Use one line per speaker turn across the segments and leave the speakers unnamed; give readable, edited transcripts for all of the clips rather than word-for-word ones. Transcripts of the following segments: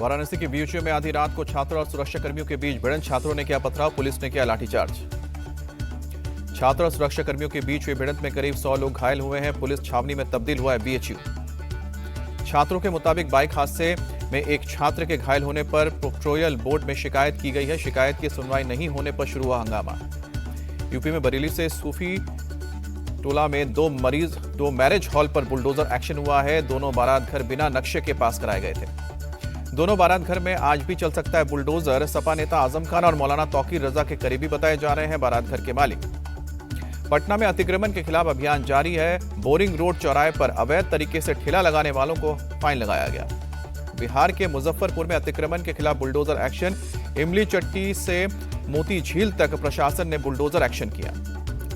वाराणसी के बीएचयू में आधी रात को छात्र और सुरक्षाकर्मियों के बीच भिड़ंत। छात्रों ने किया पथराव, पुलिस ने किया लाठीचार्ज। छात्र और सुरक्षाकर्मियों के बीच हुई भिड़ंत में करीब 100 लोग घायल हुए हैं। पुलिस छावनी में तब्दील हुआ है बीएचयू। छात्रों के मुताबिक बाइक हादसे में एक छात्र के घायल होने पर पेट्रोलियम बोर्ड में शिकायत की गई है। शिकायत की सुनवाई नहीं होने पर शुरू हुआ हंगामा। यूपी में बरेली से सूफी टोला में दो मैरिज हॉल पर बुलडोजर एक्शन हुआ है। दोनों बारात घर बिना नक्शे के पास कराए गए थे। दोनों बारात घर में आज भी चल सकता है बुलडोजर। सपा नेता आजम खान और मौलाना तौकीर रजा के करीबी बताए जा रहे हैं बारात घर के मालिक। पटना में अतिक्रमण के खिलाफ अभियान जारी है। बोरिंग रोड चौराहे पर अवैध तरीके से ठेला लगाने वालों को फाइन लगाया गया। बिहार के मुजफ्फरपुर में अतिक्रमण के खिलाफ बुलडोजर एक्शन। इमली चट्टी से मोती झील तक प्रशासन ने बुलडोजर एक्शन किया।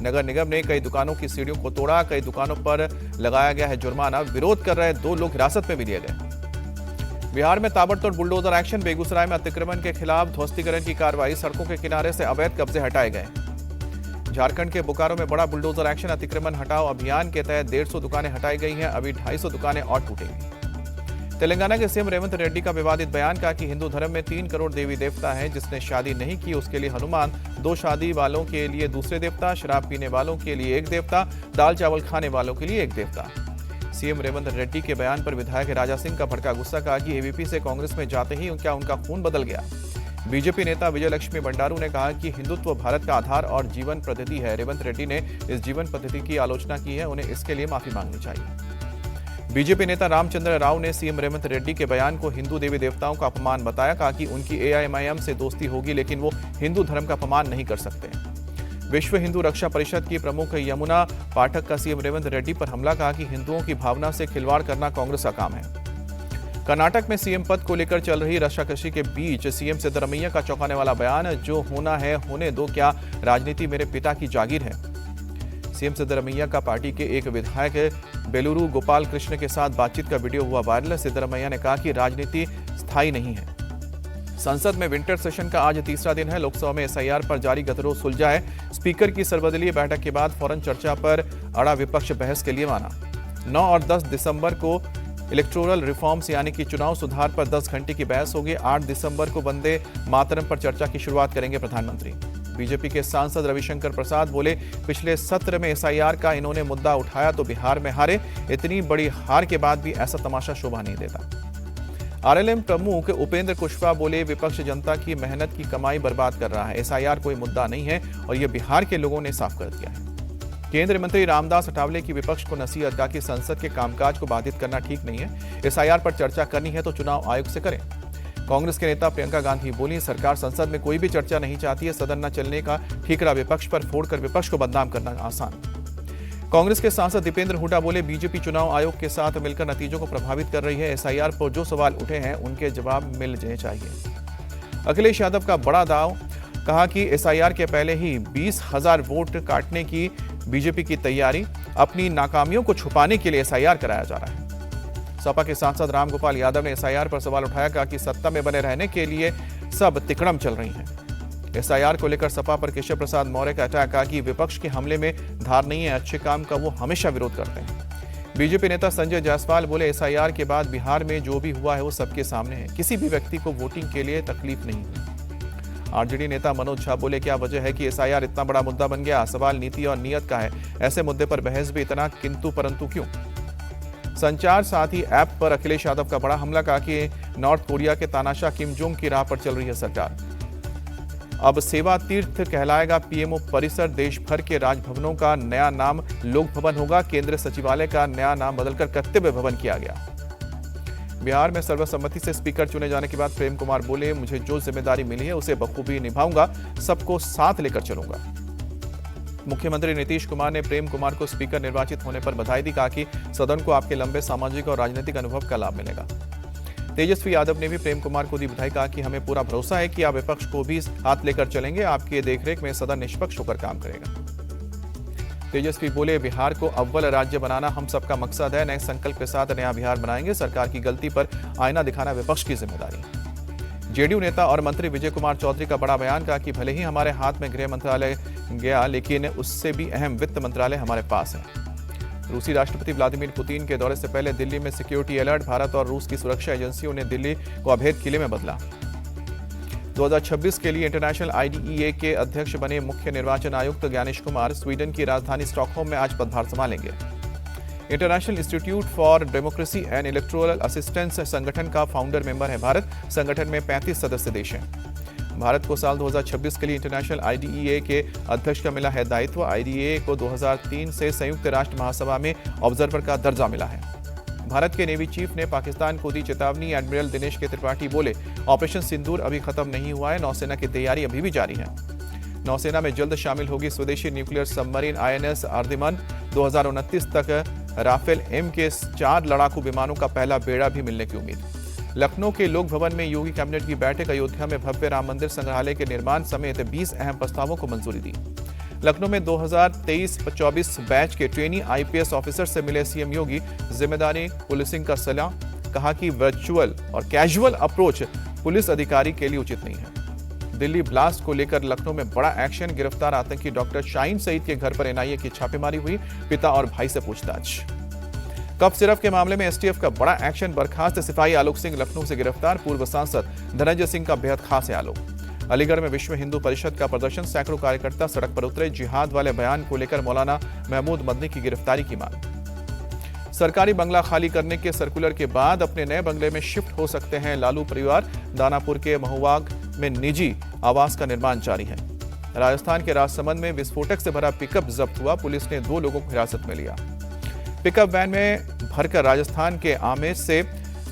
नगर निगम ने कई दुकानों की सीढ़ियों को तोड़ा। कई दुकानों पर लगाया गया है जुर्माना। विरोध कर रहे 2 लोग हिरासत में भी लिए गए। बिहार में ताबड़तोड़ बुलडोजर एक्शन। बेगूसराय में अतिक्रमण के खिलाफ ध्वस्तीकरण की कार्रवाई। सड़कों के किनारे से अवैध कब्जे हटाए गए। झारखंड के बोकारो में बड़ा बुलडोजर एक्शन। अतिक्रमण हटाओ अभियान के तहत 150 दुकानें हटाई गई हैं। अभी 250 दुकानें और टूटेंगी। तेलंगाना के सीएम रेवंत रेड्डी का विवादित बयान। कहा कि हिंदू धर्म में 3 करोड़ देवी देवता हैं। जिसने शादी नहीं की उसके लिए हनुमान, 2 शादी वालों के लिए दूसरे देवता, शराब पीने वालों के लिए एक देवता, दाल चावल खाने वालों के लिए एक देवता। सीएम रेवंत रेड्डी के बयान पर विधायक राजा सिंह का भड़का गुस्सा। कहा कि एबीपी से कांग्रेस में जाते ही क्या उनका खून बदल गया। बीजेपी नेता विजय लक्ष्मी भंडारू ने कहा कि हिंदुत्व भारत का आधार और जीवन पद्धति है। रेवंत रेड्डी ने इस जीवन पद्धति की आलोचना की है। उन्हें इसके लिए माफी मांगनी चाहिए। बीजेपी नेता रामचंद्र राव ने सीएम रेवंत रेड्डी के बयान को हिंदू देवी देवताओं का अपमान बताया। कहा कि उनकी एआईएमआईएम से दोस्ती होगी लेकिन वो हिंदू धर्म का अपमान नहीं कर सकते। विश्व हिंदू रक्षा परिषद की प्रमुख यमुना पाठक का सीएम रेवंत रेड्डी पर हमला। कहा कि हिंदुओं की भावना से खिलवाड़ करना कांग्रेस का काम है। कर्नाटक में सीएम पद को लेकर चल रही रस्साकशी के बीच सीएम सिद्धरमैया का चौंकाने वाला बयान। जो होना है होने दो, क्या राजनीति मेरे पिता की जागीर है। सीएम सिद्धरमैया का पार्टी के एक विधायक बेलूरू गोपाल कृष्ण के साथ बातचीत का वीडियो हुआ वायरल। सिद्धरमैया ने कहा कि राजनीति स्थायी नहीं है। संसद में विंटर सेशन का आज तीसरा दिन है। लोकसभा में एसआईआर पर जारी गतिरोध सुलझा है। स्पीकर की सर्वदलीय बैठक के बाद फौरन चर्चा पर अड़ा विपक्ष बहस के लिए माना। 9 और 10 दिसंबर को इलेक्टोरल रिफॉर्म्स यानी कि चुनाव सुधार पर 10 घंटे की बहस होगी। 8 दिसंबर को वंदे मातरम पर चर्चा की शुरुआत करेंगे प्रधानमंत्री। बीजेपी के सांसद रविशंकर प्रसाद बोले, पिछले सत्र में एसआईआर का इन्होंने मुद्दा उठाया तो बिहार में हारे। इतनी बड़ी हार के बाद भी ऐसा तमाशा शोभा नहीं देता। आरएलएम प्रमुख उपेंद्र कुशवाहा बोले, विपक्ष जनता की मेहनत की कमाई बर्बाद कर रहा है। एसआईआर कोई मुद्दा नहीं है और यह बिहार के लोगों ने साफ कर दिया है। केंद्रीय मंत्री रामदास अठावले की विपक्ष को नसीहत। कहा कि संसद के कामकाज को बाधित करना ठीक नहीं है। एसआईआर पर चर्चा करनी है तो चुनाव आयोग से करें। कांग्रेस के नेता प्रियंका गांधी बोली, सरकार संसद में कोई भी चर्चा नहीं चाहती है। सदन न चलने का ठीकरा विपक्ष पर फोड़कर विपक्ष को बदनाम करना आसान। कांग्रेस के सांसद दीपेंद्र हुड्डा बोले, बीजेपी चुनाव आयोग के साथ मिलकर नतीजों को प्रभावित कर रही है। एसआईआर पर जो सवाल उठे हैं उनके जवाब मिलने चाहिए। अखिलेश यादव का बड़ा दाव। कहा कि एसआईआर के पहले ही 20,000 वोट काटने की बीजेपी की तैयारी। अपनी नाकामियों को छुपाने के लिए एसआईआर कराया जा रहा है। सपा के सांसद रामगोपाल यादव ने एसआईआर पर सवाल उठाया। कहा कि सत्ता में बने रहने के लिए सब तिकड़म चल रही हैं। एसआईआर को लेकर सपा पर केशव प्रसाद मौर्य का अटैक। कहा कि विपक्ष के हमले में धार नहीं है। अच्छे काम का वो हमेशा विरोध करते हैं। बीजेपी नेता संजय जायसवाल बोले, एसआईआर के बाद बिहार में जो भी हुआ है वो सबके सामने है। किसी भी व्यक्ति को वोटिंग के लिए तकलीफ नहीं हुई। आरजेडी नेता मनोज झा बोले, क्या वजह है कि एसआईआर इतना बड़ा मुद्दा बन गया। सवाल नीति और नियत का है। ऐसे मुद्दे पर बहस भी इतना किंतु परंतु क्यों। संचार साथी ऐप पर अखिलेश यादव का बड़ा हमला। कहा कि नॉर्थ कोरिया के तानाशाह किम जोंग की राह पर चल रही है सरकार। अब सेवा तीर्थ कहलाएगा पीएमओ परिसर। देश भर के राजभवनों का नया नाम लोक भवन होगा। केंद्रीय सचिवालय का नया नाम बदलकर कर्तव्य भवन किया गया। बिहार में सर्वसम्मति से स्पीकर चुने जाने के बाद प्रेम कुमार बोले, मुझे जो जिम्मेदारी मिली है उसे बखूबी निभाऊंगा। सबको साथ लेकर चलूंगा। मुख्यमंत्री नीतीश कुमार ने प्रेम कुमार को स्पीकर निर्वाचित होने पर बधाई दी। कहा कि सदन को आपके लंबे सामाजिक और राजनीतिक अनुभव का लाभ मिलेगा। तेजस्वी यादव ने भी प्रेम कुमार को दी बधाई। कहा कि हमें पूरा भरोसा है कि आप विपक्ष को भी हाथ लेकर चलेंगे। आपकी देखरेख में सदन निष्पक्ष होकर काम करेगा। तेजस्वी बोले, बिहार को अव्वल राज्य बनाना हम सबका मकसद है। नए संकल्प के साथ नया बिहार बनाएंगे। सरकार की गलती पर आईना दिखाना विपक्ष की जिम्मेदारी। जेडीयू नेता और मंत्री विजय कुमार चौधरी का बड़ा बयान। कहा कि भले ही हमारे हाथ में गृह मंत्रालय गया लेकिन उससे भी अहम वित्त मंत्रालय हमारे पास है। रूसी राष्ट्रपति व्लादिमीर पुतिन के दौरे से पहले दिल्ली में सिक्योरिटी अलर्ट। भारत और रूस की सुरक्षा एजेंसियों ने दिल्ली को अभेद किले में बदला। 2026 के लिए इंटरनेशनल आईडीईए के अध्यक्ष बने मुख्य निर्वाचन आयुक्त ज्ञानेश कुमार स्वीडन की राजधानी स्टॉकहोम में आज पदभार संभालेंगे। International institute for democracy and electoral assistance संगठन का फाउंडर मेंबर है भारत। संगठन में 35 सदस्य देश हैं। भारत को साल 2026 के लिए इंटरनेशनल आईडीईए के अध्यक्ष का मिला है दायित्व। आईडीईए को 2003 से संयुक्त राष्ट्र महासभा में ऑब्जर्वर का दर्जा मिला है। भारत के नेवी चीफ ने पाकिस्तान को दी चेतावनी। एडमिरल दिनेश के त्रिपाठी बोले, ऑपरेशन सिंदूर अभी खत्म नहीं हुआ है, नौसेना की तैयारी अभी भी जारी है। नौसेना में जल्द शामिल होगी स्वदेशी न्यूक्लियर सबमरीन आईएनएस अर्दिमन। 2029 तक राफेल एम के 4 लड़ाकू विमानों का पहला बेड़ा भी मिलने की उम्मीद। लखनऊ के लोक भवन में योगी कैबिनेट की बैठक। अयोध्या में भव्य राम मंदिर संग्रहालय के निर्माण समेत 20 अहम प्रस्तावों को मंजूरी दी। लखनऊ में 2023-24 बैच के ट्रेनी आईपीएस ऑफिसर से मिले सीएम योगी। जिम्मेदारी पुलिसिंग का सलाह। कहा कि वर्चुअल और कैजुअल अप्रोच पुलिस अधिकारी के लिए उचित नहीं है। दिल्ली ब्लास्ट को लेकर लखनऊ में बड़ा एक्शन। गिरफ्तार आतंकी डॉक्टर शाहीन सईद के घर पर एनआईए की छापेमारी हुई। पिता और भाई से पूछताछ। कफ सिरप के मामले में एसटीएफ का बड़ा एक्शन। बर्खास्त सिपाही आलोक सिंह लखनऊ से गिरफ्तार। पूर्व सांसद धनंजय सिंह का बेहद खास है आलोक। अलीगढ़ में विश्व हिंदू परिषद का प्रदर्शन। सैकड़ों कार्यकर्ता सड़क पर उतरे। जिहाद वाले बयान को लेकर मौलाना महमूद मदनी की गिरफ्तारी की मांग। सरकारी बंगला खाली करने के सर्कुलर के बाद अपने नए बंगले में शिफ्ट हो सकते हैं लालू परिवार। दानापुर के महुवाग में निजी आवास का निर्माण जारी है। राजस्थान के राजसमंद में विस्फोटक से भरा पिकअप जब्त हुआ। पुलिस ने 2 लोगों को हिरासत में लिया। पिकअप वैन में भरकर राजस्थान के आमेर से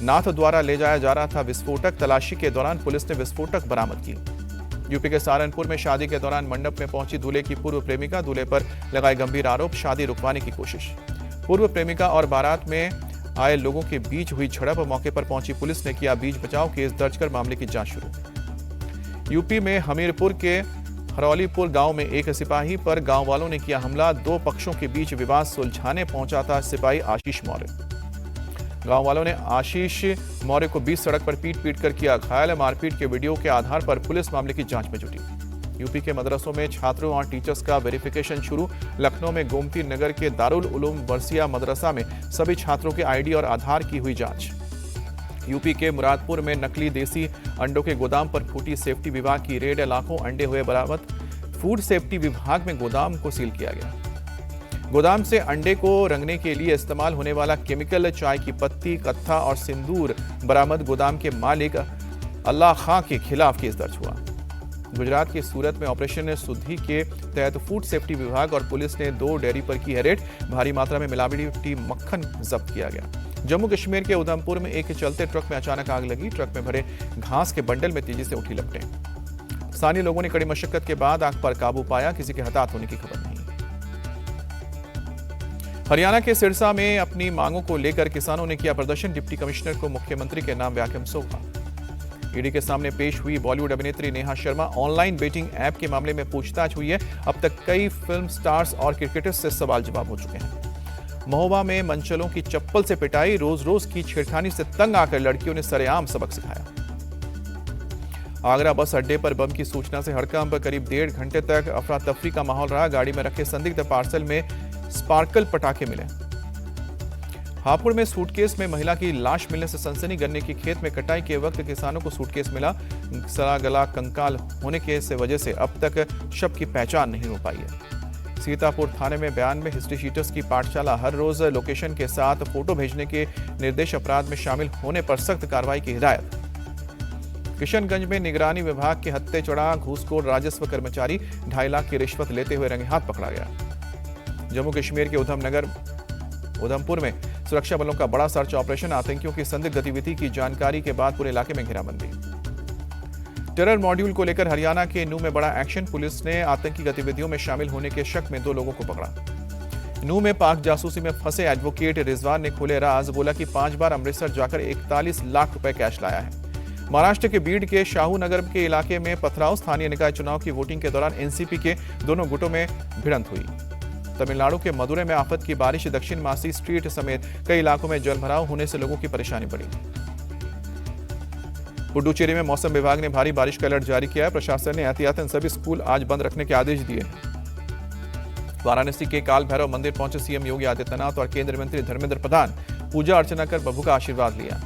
नाथ द्वारा ले जाया जा रहा था विस्फोटक। तलाशी के दौरान पुलिस ने विस्फोटक बरामद की। यूपी के सहारनपुर में शादी के दौरान मंडप में पहुंची दूल्हे की पूर्व प्रेमिका। दूल्हे पर लगाए गंभीर आरोप। शादी रुकवाने की कोशिश। पूर्व प्रेमिका और बारात में आए लोगों के बीच हुई झड़प। मौके पर पहुंची पुलिस ने किया बीच बचाव। केस दर्ज कर मामले की जांच शुरू। यूपी में हमीरपुर के हरौलीपुर गांव में एक सिपाही पर गांव वालों ने किया हमला। 2 पक्षों के बीच विवाद सुलझाने पहुंचा था सिपाही आशीष मौर्य। गांव वालों ने आशीष मौर्य को बीच सड़क पर पीट कर किया घायल। मारपीट के वीडियो के आधार पर पुलिस मामले की जांच में जुटी। यूपी के मदरसों में छात्रों और टीचर्स का वेरिफिकेशन शुरू। लखनऊ में गोमती नगर के दारुल उलूम वर्सिया मदरसा में सभी छात्रों के आईडी और आधार की हुई जांच। यूपी के मुरादपुर में नकली देसी अंडों के गोदाम पर फूटी। सेफ्टी विभाग की रेड। लाखों अंडे हुए बरामद। फूड सेफ्टी विभाग में गोदाम को सील किया गया। गोदाम से अंडे को रंगने के लिए इस्तेमाल होने वाला केमिकल, चाय की पत्ती, कत्था और सिंदूर बरामद। गोदाम के मालिक अल्लाह खां के खिलाफ केस दर्ज हुआ। गुजरात के सूरत में ऑपरेशन सुधी के तहत फूड सेफ्टी विभाग और पुलिस ने 2 डेयरी पर की है रेड। भारी मात्रा में मिलावटी मक्खन जब्त किया गया। जम्मू कश्मीर के उधमपुर में एक चलते ट्रक में अचानक आग लगी। ट्रक में भरे घास के बंडल में तेजी से उठी लपटें। स्थानीय लोगों ने कड़ी मशक्कत के बाद आग पर काबू पाया। किसी के हताहत होने की खबर नहीं। हरियाणा के सिरसा में अपनी मांगों को लेकर किसानों ने किया प्रदर्शन। डिप्टी कमिश्नर को मुख्यमंत्री के नाम व्याख्यान सौंपा। ईडी के सामने पेश हुई बॉलीवुड अभिनेत्री Neha Sharma. Online betting app के मामले में पूछताछ हुई है। अब तक कई फिल्म स्टार्स और क्रिकेटर्स से सवाल जवाब हो चुके हैं। महोबा में मनचलों की चप्पल से पिटाई। रोज की छेड़खानी से तंग आकर लड़कियों ने सरेआम सबक सिखाया। आगरा बस अड्डे पर बम की सूचना से हड़कंप। करीब 1.5 घंटे तक अफरा तफरी का माहौल रहा। गाड़ी में रखे संदिग्ध पार्सल में स्पार्कल पटाखे मिले। हापुड़ में सूटकेस में महिला की लाश मिलने से सनसनी। गन्ने की खेत में कटाई के वक्त किसानों को सूटकेस मिला। सड़ा गला कंकाल होने की वजह से अब तक शव की पहचान नहीं हो पाई है। सीतापुर थाने में बयान में हिस्ट्री शीटर्स की पाठशाला। हर रोज लोकेशन के साथ फोटो भेजने के निर्देश। अपराध में शामिल होने पर सख्त कार्रवाई की हिदायत। किशनगंज में निगरानी विभाग के हत्थे चढ़ा घूसखोर राजस्व कर्मचारी। 2.5 लाख की रिश्वत लेते हुए रंगे हाथ पकड़ा गया। जम्मू कश्मीर के उधमपुर में सुरक्षा बलों का बड़ा सर्च ऑपरेशन। आतंकियों की संदिग्ध गतिविधि की जानकारी के बाद पूरे इलाके में घेराबंदी। टेरर मॉड्यूल को लेकर हरियाणा के नूह में बड़ा एक्शन। पुलिस ने आतंकी गतिविधियों में शामिल होने के शक में 2 लोगों को पकड़ा। नूह में पाक जासूसी में फंसे एडवोकेट रिजवान ने खोले राज। बोला कि 5 बार अमृतसर जाकर 41 लाख रुपए कैश लाया है। महाराष्ट्र के बीड के शाहू नगर के इलाके में पथराव। स्थानीय निकाय चुनाव की वोटिंग के दौरान एनसीपी के दोनों गुटों में भिड़ंत हुई। तमिलनाडु के मदुरै में आफत की बारिश। दक्षिण मासी स्ट्रीट समेत कई इलाकों में जलभराव होने से लोगों की परेशानी बढ़ी। पुडुचेरी में मौसम विभाग ने भारी बारिश का अलर्ट जारी किया है। प्रशासन ने एहतियातन सभी स्कूल आज बंद रखने के आदेश दिए हैं। वाराणसी के काल भैरव मंदिर पहुंचे सीएम योगी आदित्यनाथ और केंद्रीय मंत्री धर्मेंद्र प्रधान। पूजा अर्चना कर प्रभु का आशीर्वाद लिया।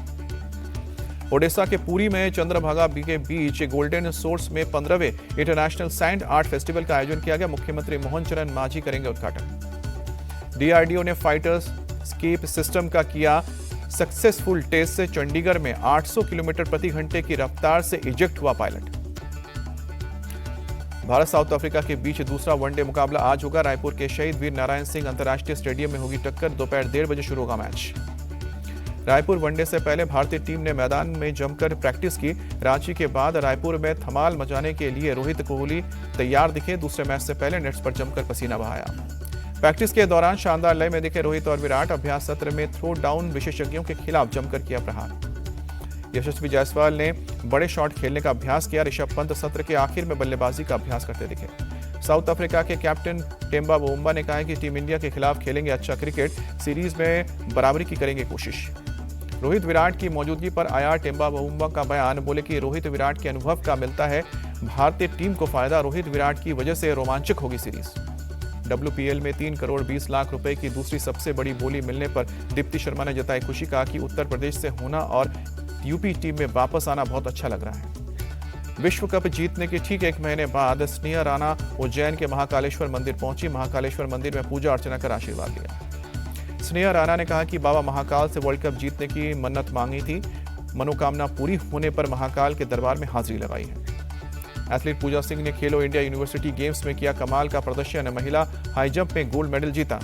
ओडिशा के पुरी में चंद्रभागा के बीच गोल्डन सोर्स में 15वें इंटरनेशनल सैंड आर्ट फेस्टिवल का आयोजन किया गया। मुख्यमंत्री मोहन चरण मांझी करेंगे उद्घाटन। डीआरडीओ ने फाइटर्स स्केप सिस्टम का किया सक्सेसफुल टेस्ट से चंडीगढ़ में 800 किलोमीटर प्रति घंटे की रफ्तार से इजेक्ट हुआ पायलट। भारत साउथ अफ्रीका के बीच दूसरा वनडे मुकाबला आज होगा। रायपुर के शहीद वीर नारायण सिंह अंतर्राष्ट्रीय स्टेडियम में होगी टक्कर। दोपहर 1:30 बजे शुरू होगा मैच। रायपुर वनडे से पहले भारतीय टीम ने मैदान में जमकर प्रैक्टिस की। रांची के बाद रायपुर में धमाल मचाने के लिए रोहित कोहली तैयार दिखे। दूसरे मैच से पहले नेट्स पर जमकर पसीना बहाया। प्रैक्टिस के दौरान शानदार लय में दिखे रोहित और विराट। अभ्यास सत्र में थ्रो डाउन विशेषज्ञों के खिलाफ जमकर किया प्रहार। यशस्वी जायसवाल ने बड़े शॉट खेलने का अभ्यास किया। ऋषभ पंत सत्र के आखिर में बल्लेबाजी का अभ्यास करते दिखे। साउथ अफ्रीका के कैप्टन टेम्बा बावुम्बा ने कहा है कि टीम इंडिया के खिलाफ खेलेंगे अच्छा क्रिकेट, सीरीज में बराबरी की करेंगे कोशिश। रोहित विराट की मौजूदगी पर आया टेम्बा बावुम्बा का बयान। बोले कि रोहित विराट के अनुभव का मिलता है भारतीय टीम को फायदा। रोहित विराट की वजह से रोमांचक होगी सीरीज। WPL में 3 करोड़ 20 लाख रुपए की दूसरी सबसे बड़ी बोली मिलने पर दीप्ति शर्मा ने जताई खुशी। कहा कि उत्तर प्रदेश से होना और यूपी टीम में वापस आना बहुत अच्छा लग रहा है। विश्व कप जीतने के ठीक 1 महीने बाद स्नेहा राणा उज्जैन के महाकालेश्वर मंदिर पहुंची। महाकालेश्वर मंदिर में पूजा अर्चना कर आशीर्वाद लिया। स्नेहा राणा ने कहा कि बाबा महाकाल से वर्ल्ड कप जीतने की मन्नत मांगी थी। मनोकामना पूरी होने पर महाकाल के दरबार में हाजिरी लगाई है। एथलीट पूजा सिंह ने खेलो इंडिया यूनिवर्सिटी गेम्स में किया कमाल का प्रदर्शन। महिला हाई जंप में गोल्ड मेडल जीता।